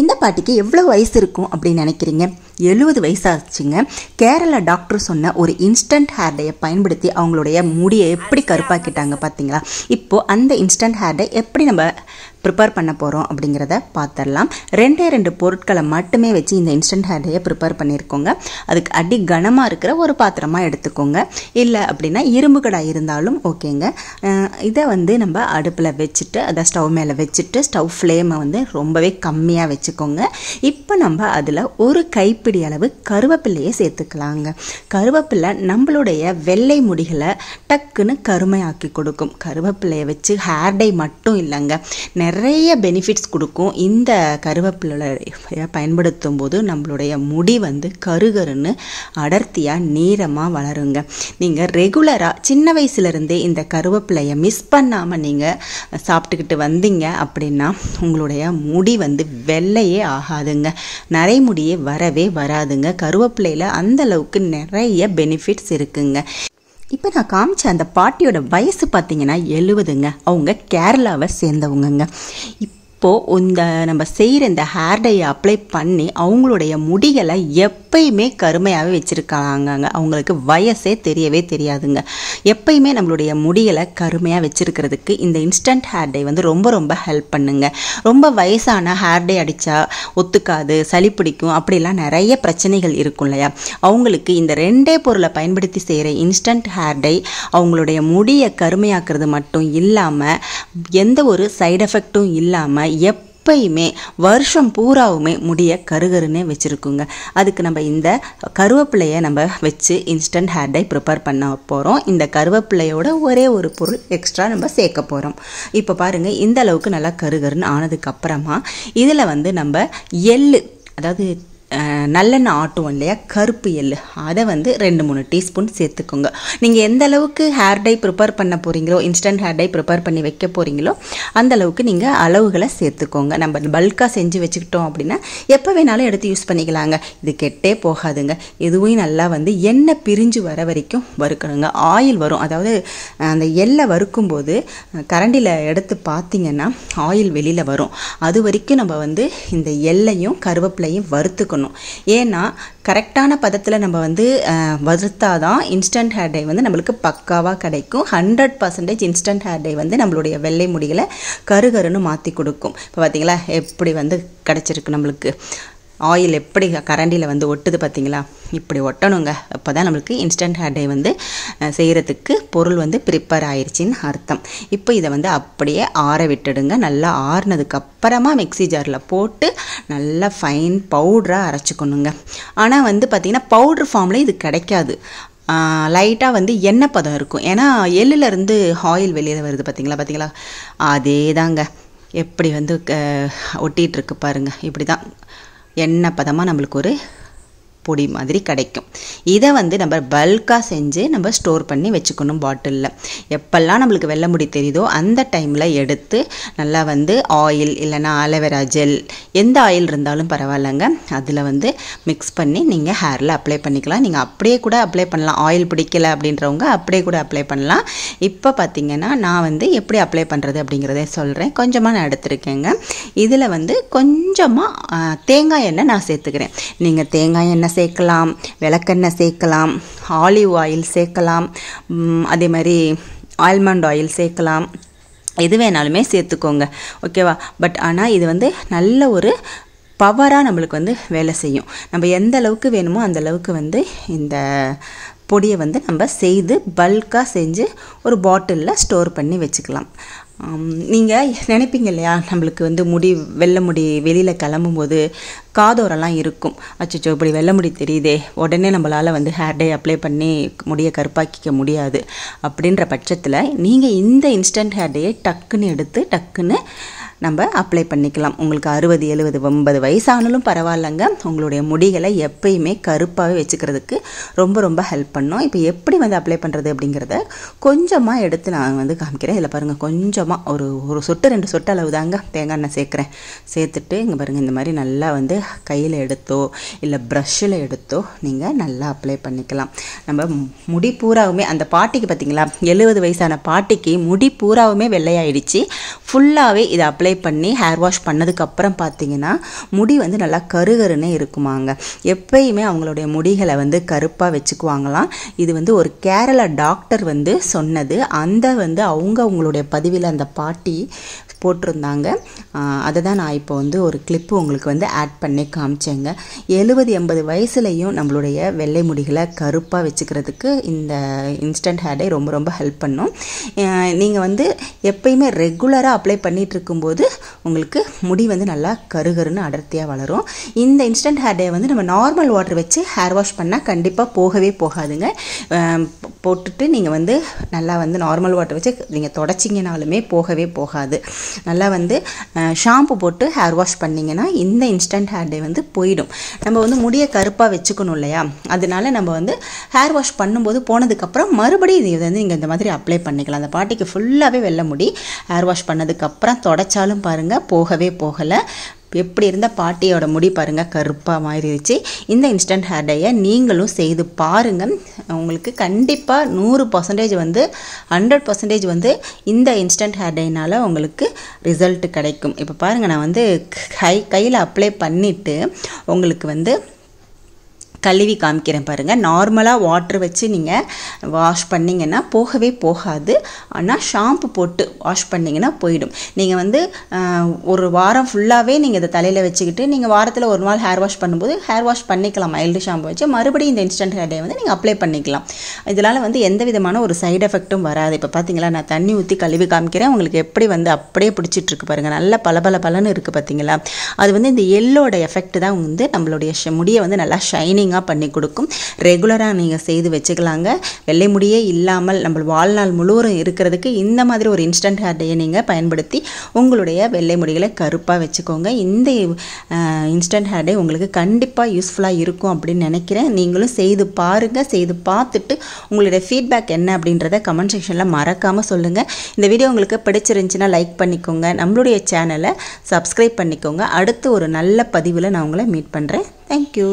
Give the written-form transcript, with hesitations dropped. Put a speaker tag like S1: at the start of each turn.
S1: இந்த பாட்டிக்கு எவ்வளோ வயசு இருக்கும் அப்படின்னு நினைக்கிறீங்க? 70 வயசாச்சுங்க. கேரளா டாக்டர் சொன்ன ஒரு இன்ஸ்டன்ட் ஹேர் டையை பயன்படுத்தி அவங்களுடைய முடியை எப்படி கருப்பாக்கிட்டாங்க பார்த்தீங்களா? இப்போது அந்த இன்ஸ்டன்ட் ஹேர் டை எப்படி நம்ம ப்ரிப்பேர் பண்ண போகிறோம் அப்படிங்கிறத பார்த்துடலாம். 2 பொருட்களை மட்டுமே வச்சு இந்த இன்ஸ்டன்ட் ஹேர் டையை ப்ரிப்பேர் பண்ணியிருக்கோங்க. அதுக்கு அடி கனமாக இருக்கிற ஒரு பாத்திரமாக எடுத்துக்கோங்க. இல்லை அப்படின்னா இரும்பு கடாய் இருந்தாலும் ஓகேங்க. இதை நம்ம அடுப்பில் வச்சுட்டு அதை ஸ்டவ் மேலே வச்சுட்டு ஸ்டவ் ஃப்ளேமை ரொம்பவே கம்மியாக வச்சுக்கோங்க. இப்போ நம்ம அதில் ஒரு கைப்பிடி அளவு கருவேப்பிலையை சேர்த்துக்கலாங்க. கருவேப்பிலை நம்மளுடைய வெள்ளை முடிகளை டக்குன்னு கருமையாக்கி கொடுக்கும். கருவேப்பிலையை வச்சு ஹேர் டை மட்டும் இல்லைங்க, நிறைய பெனிஃபிட்ஸ் கொடுக்கும். இந்த கருவேப்பிலையை பயன்படுத்தும் போது நம்மளுடைய முடி கருகருன்னு அடர்த்தியாக நீளமாக வளருங்க. நீங்கள் ரெகுலராக சின்ன வயசுலேருந்தே இந்த கருவேப்பிலையை மிஸ் பண்ணாமல் நீங்கள் சாப்பிட்டுக்கிட்டு வந்தீங்க அப்படின்னா உங்களுடைய முடி வெள்ளையே ஆகாதுங்க, நரைமுடியே வரவே வராதுங்க. கருவேப்பிலையில் அந்தளவுக்கு நிறைய பெனிஃபிட்ஸ் இருக்குங்க. இப்போ நான் காமிச்ச அந்த பாட்டியோட வயசு பார்த்தீங்கன்னா 70ங்க. அவங்க கேரளாவை சேர்ந்தவங்கங்க. இப்போது இந்த நம்ம செய்கிற இந்த ஹேர் டையை அப்ளை பண்ணி அவங்களுடைய முடிகளை எப்பயுமே கருமையாகவே வச்சுருக்காங்க. அவங்களுக்கு வயசே தெரியவே தெரியாதுங்க. எப்பயுமே நம்மளுடைய முடிகளை கருமையாக வச்சுருக்கிறதுக்கு இந்த இன்ஸ்டன்ட் ஹேர் டை ரொம்ப ரொம்ப ஹெல்ப் பண்ணுங்க. ரொம்ப வயசான ஹேர் டை அடித்தா ஒத்துக்காது, சளி பிடிக்கும், அப்படிலாம் நிறைய பிரச்சனைகள் இருக்கும் இல்லையா? அவங்களுக்கு இந்த 2 பொருளை பயன்படுத்தி செய்கிற இன்ஸ்டன்ட் ஹேர் டை அவங்களுடைய முடியை கருமையாக்குறது மட்டும் இல்லாமல் எந்த ஒரு சைடு எஃபெக்டும் இல்லாமல் எப்பயுமே வருஷம் பூராவுமே முடியை கருகருன்னே வச்சுருக்குங்க. அதுக்கு நம்ம இந்த கருவேப்பிலையை வச்சு இன்ஸ்டன்ட் ஹேர் டை ப்ரிப்பேர் பண்ண போகிறோம். இந்த கருவேப்பிலையோட ஒரே ஒரு பொருள் எக்ஸ்ட்ரா நம்ம சேர்க்க போகிறோம். இப்போ பாருங்கள், இந்த அளவுக்கு நல்லா கருகருன்னு ஆனதுக்கப்புறமா இதில் நம்ம எள்ளு, அதாவது நல்லெண்ணெய் ஆட்டுவோம் இல்லையா, கருப்பு எள்ளு, அதை 2-3 டீஸ்பூன் சேர்த்துக்கோங்க. நீங்கள் எந்த அளவுக்கு ஹேர் டை ப்ரிப்பேர் பண்ண போகிறீங்களோ, இன்ஸ்டன்ட் ஹேர் டை ப்ரிப்பேர் பண்ணி வைக்க போகிறீங்களோ அந்த அளவுக்கு நீங்கள் அளவுகளை சேர்த்துக்கோங்க. நம்ம பல்காக செஞ்சு வச்சுக்கிட்டோம் அப்படின்னா எப்போ வேணாலும் எடுத்து யூஸ் பண்ணிக்கலாங்க. இது கெட்டே போகாதுங்க. இதுவும் நல்லா எண்ணெய் பிரிஞ்சு வர வரைக்கும் வறுக்கணுங்க. ஆயில் வரும், அதாவது அந்த எள்ளை வறுக்கும்போது கரண்டியில் எடுத்து பார்த்தீங்கன்னா ஆயில் வெளியில் வரும். அது வரைக்கும் நம்ம இந்த எள்ளையும் கருவேப்பிலையும் வறுத்துக்கணும். ஏன்னா கரெக்டான பதத்தில் நம்ம வறுத்தாதான் இன்ஸ்டன்ட் ஹேர் டை நம்மளுக்கு பக்காவாக கிடைக்கும். 100% இன்ஸ்டன்ட் ஹேர் டை நம்மளுடைய வெள்ளை முடிகளை கருகருன்னு மாற்றி கொடுக்கும். இப்போ பார்த்தீங்களா எப்படி கிடச்சிருக்கு நம்மளுக்கு. ஆயில் எப்படி கரண்டியில் ஒட்டுது பார்த்தீங்களா? இப்படி ஒட்டணுங்க. அப்போ தான் நம்மளுக்கு இன்ஸ்டன்ட் ஹேர் டை செய்கிறதுக்கு பொருள் ப்ரிப்பேர் ஆயிடுச்சின்னு அர்த்தம். இப்போ இதை அப்படியே ஆற விட்டுடுங்க. நல்லா ஆறுனதுக்கப்புறமா மிக்ஸி ஜாரில் போட்டு நல்லா ஃபைன் பவுடராக அரைச்சிக்கணுங்க. ஆனால் பார்த்திங்கன்னா பவுட்ரு ஃபார்மில் இது கிடைக்காது. லைட்டாக எண்ணெய் பதம் இருக்கும். ஏன்னா எள்ளுலேருந்து ஆயில் வெளியில் வருது பார்த்தீங்களா? அதே தாங்க எப்படி ஒட்டிகிட்ருக்கு பாருங்கள். இப்படி தான் எண்ணெய் பதமாக நம்மளுக்கு ஒரு பொடி மாதிரி கிடைக்கும். இதை நம்ம பல்காக செஞ்சு நம்ம ஸ்டோர் பண்ணி வச்சுக்கணும் பாட்டிலில். எப்பெல்லாம் நம்மளுக்கு வெள்ளை முடி தெரியுதோ அந்த டைமில் எடுத்து நல்லா ஆயில் இல்லைன்னா ஆலோவேரா ஜெல், எந்த ஆயில் இருந்தாலும் பரவாயில்லைங்க, அதில் மிக்ஸ் பண்ணி நீங்கள் ஹேரில் அப்ளை பண்ணிக்கலாம். நீங்கள் அப்படியே கூட அப்ளை பண்ணலாம். ஆயில் பிடிக்கலை அப்படின்றவங்க அப்படியே கூட அப்ளை பண்ணலாம். இப்போ பார்த்திங்கன்னா நான் எப்படி அப்ளை பண்ணுறது அப்படிங்கிறத சொல்கிறேன். கொஞ்சமாக நான் எடுத்துருக்கேங்க. இதில் கொஞ்சமாக தேங்காய் எண்ணெய் நான் சேர்த்துக்கிறேன். நீங்கள் தேங்காய் எண்ணெய் சேர்க்கலாம், விளக்கெண்ணெய் சேர்க்கலாம், ஆலிவ் ஆயில் சேர்க்கலாம், அதே மாதிரி ஆல்மண்ட் ஆயில் சேர்க்கலாம். எது வேணாலுமே சேர்த்துக்கோங்க, ஓகேவா? பட் ஆனால் இது நல்ல ஒரு பவராக நம்மளுக்கு வேலை செய்யும். நம்ம எந்த அளவுக்கு வேணுமோ அந்த அளவுக்கு இந்த பொடியை நம்ம செய்து பல்காக செஞ்சு ஒரு பாட்டிலில் ஸ்டோர் பண்ணி வச்சுக்கலாம். நீங்கள் நினைப்பீங்க இல்லையா, நம்மளுக்கு முடி வெள்ளை முடி வெளியில் கிளம்பும்போது காதோரெல்லாம் இருக்கும். அச்சோ இப்படி வெள்ளை முடி தெரியுதே, உடனே நம்மளால் ஹேர் டை அப்ளை பண்ணி முடியை கருப்பாக்கிக்க முடியாது அப்படின்ற பட்சத்தில் நீங்கள் இந்த இன்ஸ்டன்ட் ஹேர் டையை டக்குன்னு எடுத்து டக்குன்னு நம்ம அப்ளை பண்ணிக்கலாம். உங்களுக்கு 60, 70, 80 வயசானாலும் பரவாயில்லைங்க. உங்களுடைய முடிகளை எப்பயுமே கருப்பாகவே வச்சுக்கிறதுக்கு ரொம்ப ரொம்ப ஹெல்ப் பண்ணும். இப்போ எப்படி அப்ளை பண்ணுறது அப்படிங்கிறத கொஞ்சமாக எடுத்து நான் காமிக்கிறேன். இதில் பாருங்கள், கொஞ்சமாக ஒரு சொட்டு 2 சொட்டு அளவு தாங்க தேங்காய் எண்ணெய் சேர்க்குறேன். சேர்த்துட்டு இங்கே பாருங்கள், இந்த மாதிரி நல்லா கையில் எடுத்தோ இல்லை ப்ரஷ்ஷில் எடுத்தோ நீங்கள் நல்லா அப்ளை பண்ணிக்கலாம். நம்ம முடி பூராவுமே அந்த பாட்டிக்கு பார்த்திங்களா, 70 வயசான பாட்டிக்கு முடி பூராவுமே வெள்ளையாயிடுச்சு. ஃபுல்லாகவே இதை அப்ளை பண்ணி ஹேர் வாஷ் பண்ணதுக்கப்புறம் பார்த்தீங்கன்னா முடி வந்து நல்லா கருகருன்னு இருக்குமாங்க. எப்பயுமே அவங்களுடைய முடிகளை வந்து கருப்பாக வச்சுக்குவாங்களாம். இது வந்து ஒரு கேரளா டாக்டர் வந்து சொன்னது. அவங்களுடைய பதிவில் அந்த பாட்டி போட்டிருந்தாங்க. அதை தான் நான் இப்போ வந்து ஒரு கிளிப்பு உங்களுக்கு வந்து ஆட் பண்ணி காமிச்சேங்க. 70-80 வயசுலையும் நம்மளுடைய வெள்ளை முடிகளை கருப்பாக வச்சுக்கிறதுக்கு இந்த இன்ஸ்டன்ட் ஹேர் டை ரொம்ப ரொம்ப ஹெல்ப் பண்ணும். நீங்கள் வந்து எப்பயுமே ரெகுலராக அப்ளை பண்ணிகிட்டு இருக்கும்போது உங்களுக்கு முடி வந்து நல்லா கருகருன்னு அடர்த்தியாக வளரும். இந்த இன்ஸ்டன்ட் ஹேர் டை வந்து நம்ம நார்மல் வாட்டர் வச்சு ஹேர் வாஷ் பண்ணால் கண்டிப்பாக போகவே போகாதுங்க. போட்டுட்டு நீங்கள் வந்து நல்லா வந்து நார்மல் வாட்டர் வச்சு நீங்கள் தொடச்சிங்கனாலுமே போகவே போகாது. நல்லா வந்து ஷாம்பு போட்டு ஹேர் வாஷ் பண்ணிங்கன்னா இந்த இன்ஸ்டன்ட் ஹேர் டை வந்து போயிடும். நம்ம வந்து முடியை கருப்பாக வச்சுக்கணும் இல்லையா, அதனால நம்ம வந்து ஹேர் வாஷ் பண்ணும்போது போனதுக்கப்புறம் மறுபடியும் இது வந்து நீங்கள் இந்த மாதிரி அப்ளை பண்ணிக்கலாம். அந்த பாட்டிக்கு ஃபுல்லாகவே வெள்ளை முடி. ஹேர் வாஷ் பண்ணதுக்கப்புறம் தொடச்சாலும் பாருங்கள் போகவே போகலை. எப்படி இருந்த பாட்டியோட முடி பாருங்கள் கருப்பாக மாறிடுச்சு. இந்த இன்ஸ்டன்ட் ஹேர் டையை நீங்களும் செய்து பாருங்கள். உங்களுக்கு கண்டிப்பாக 100% வந்து 100% வந்து இந்த இன்ஸ்டன்ட் ஹேர் டைனால் உங்களுக்கு ரிசல்ட் கிடைக்கும். இப்போ பாருங்கள், நான் வந்து கையில் அப்ளை பண்ணிவிட்டு உங்களுக்கு வந்து கழுவி காமிக்கிறேன் பாருங்கள். நார்மலாக வாட்டர் வச்சு நீங்கள் வாஷ் பண்ணிங்கன்னா போகவே போகாது. ஆனால் ஷாம்பு போட்டு வாஷ் பண்ணிங்கன்னா போயிடும். நீங்கள் வந்து ஒரு வாரம் ஃபுல்லாகவே நீங்கள் இதை தலையில் வச்சுக்கிட்டு நீங்கள் வாரத்தில் ஒரு நாள் ஹேர் வாஷ் பண்ணும்போது ஹேர் வாஷ் பண்ணிக்கலாம். மைல்டு ஷாம்பு வச்சு மறுபடியும் இந்த இன்ஸ்டன்ட் ஹேர் டை வந்து நீங்கள் அப்ளை பண்ணிக்கலாம். இதனால் வந்து எந்த விதமான ஒரு சைடு எஃபெக்ட்டும் வராது. இப்போ பார்த்தீங்களா, நான் தண்ணி ஊற்றி கழுவி காமிக்கிறேன். உங்களுக்கு எப்படி வந்து அப்படியே பிடிச்சிட்ருக்கு பாருங்கள். நல்ல பலன்னு இருக்குது பார்த்தீங்களா. அது வந்து இந்த எல்லோட எஃபெக்ட் தான் வந்து நம்மளுடைய முடியை வந்து நல்லா ஷைனிங்காக பண்ணி கொடுக்கும். ரெகுலராக நீங்கள் செய்து வச்சுக்கலாங்க. வெள்ளை முடியே இல்லாமல் நம்ம வாழ்நாள் முழுவதும் இருக்கிறதுக்கு இந்த மாதிரி ஒரு இன்ஸ்டன்ட் ஹேர் டையை நீங்கள் பயன்படுத்தி உங்களுடைய வெள்ளை முடிகளை கருப்பாக வச்சுக்கோங்க. இந்த இன்ஸ்டன்ட் ஹேர் டை உங்களுக்கு கண்டிப்பாக யூஸ்ஃபுல்லாக இருக்கும் அப்படின்னு நினைக்கிறேன். நீங்களும் செய்து பாருங்கள். செய்து பார்த்துட்டு உங்களுடைய ஃபீட்பேக் என்ன அப்படின்றத கமெண்ட் செக்ஷனில் மறக்காமல் சொல்லுங்கள். இந்த வீடியோ உங்களுக்கு பிடிச்சிருந்துச்சுன்னா லைக் பண்ணிக்கோங்க. நம்மளுடைய சேனலை சப்ஸ்கிரைப் பண்ணிக்கோங்க. அடுத்து ஒரு நல்ல பதிவில் நான் உங்களை மீட் பண்ணுறேன். தேங்க்யூ.